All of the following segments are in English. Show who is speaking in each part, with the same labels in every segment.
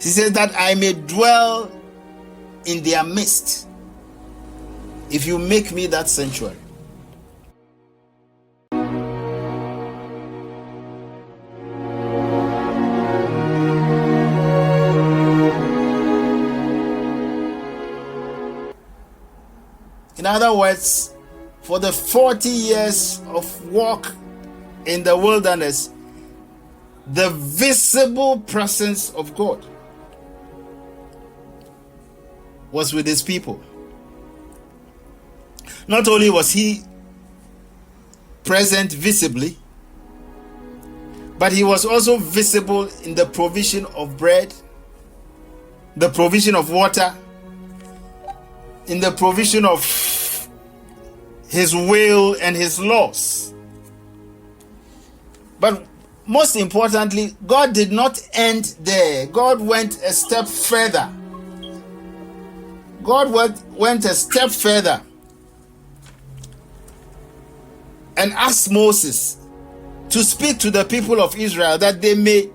Speaker 1: He says that I may dwell in their midst, if you make me that sanctuary. In other words, for the 40 years of walk in the wilderness, the visible presence of God was with his people. Not only was he present visibly, but he was also visible in the provision of bread, the provision of water, in the provision of his will and his laws. But most importantly, God did not end there. God went a step further. God went a step further and asked Moses to speak to the people of Israel that they may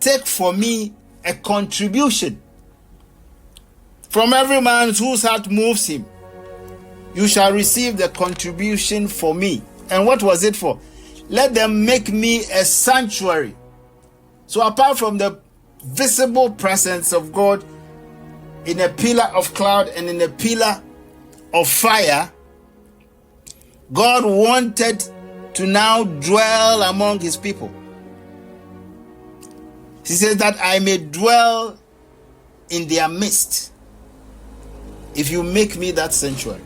Speaker 1: take for me a contribution. From every man whose heart moves him, you shall receive the contribution for me. And what was it for? Let them make me a sanctuary. So apart from the visible presence of God in a pillar of cloud and in a pillar of fire, God wanted to now dwell among his people. He says that I may dwell in their midst, if you make me that sanctuary.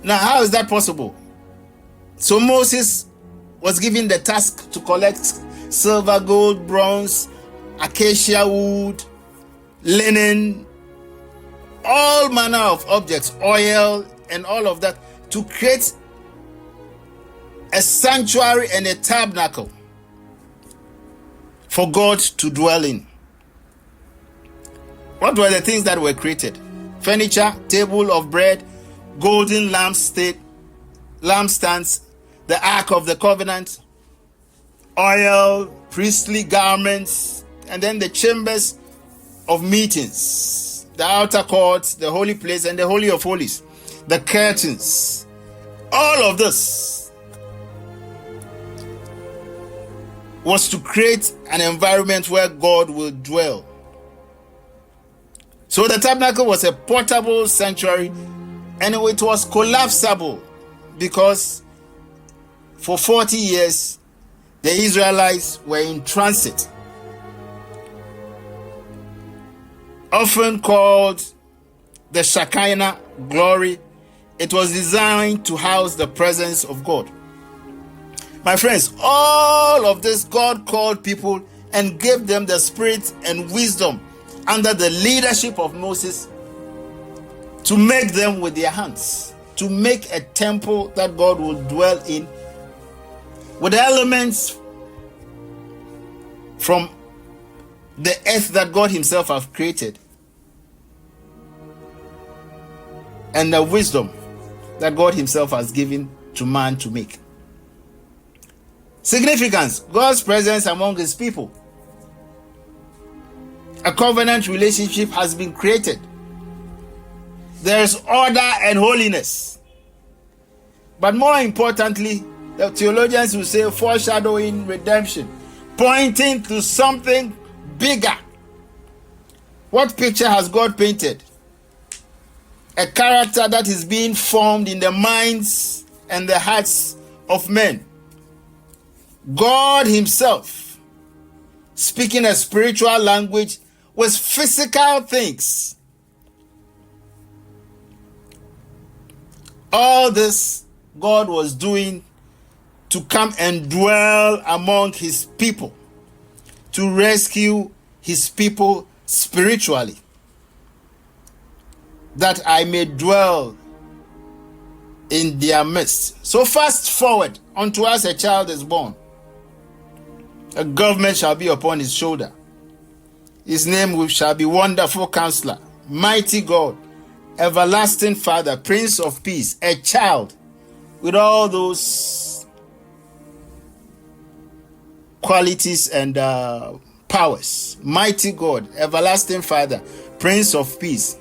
Speaker 1: Now, how is that possible? So Moses was given the task to collect silver, gold, bronze, acacia wood, linen, all manner of objects, oil, and all of that, to create a sanctuary and a tabernacle for God to dwell in. What were the things that were created? Furniture, table of bread, golden lampstands, the Ark of the Covenant, oil, priestly garments, and then the chambers of meetings, the outer courts, the holy place, and the Holy of Holies, the curtains. All of this was to create an environment where God will dwell. So the tabernacle was a portable sanctuary, and it was collapsible because for 40 years the Israelites were in transit. Often called the Shekinah glory, it was designed to house the presence of God. My friends, all of this, God called people and gave them the spirit and wisdom under the leadership of Moses to make them with their hands, to make a temple that God will dwell in with elements from the earth that God himself has created, and the wisdom that God himself has given to man to make. Significance: God's presence among his people. A covenant relationship has been created. There is order and holiness. But more importantly, the theologians will say foreshadowing redemption, pointing to something bigger. What picture has God painted? A character that is being formed in the minds and the hearts of men. God himself speaking a spiritual language with physical things. All this God was doing to come and dwell among his people, to rescue his people spiritually, that I may dwell in their midst. So fast forward, unto us a child is born. A government shall be upon his shoulder. His name shall be Wonderful Counselor, Mighty God, Everlasting Father, Prince of Peace. A child with all those qualities and powers, mighty God, everlasting Father, Prince of Peace,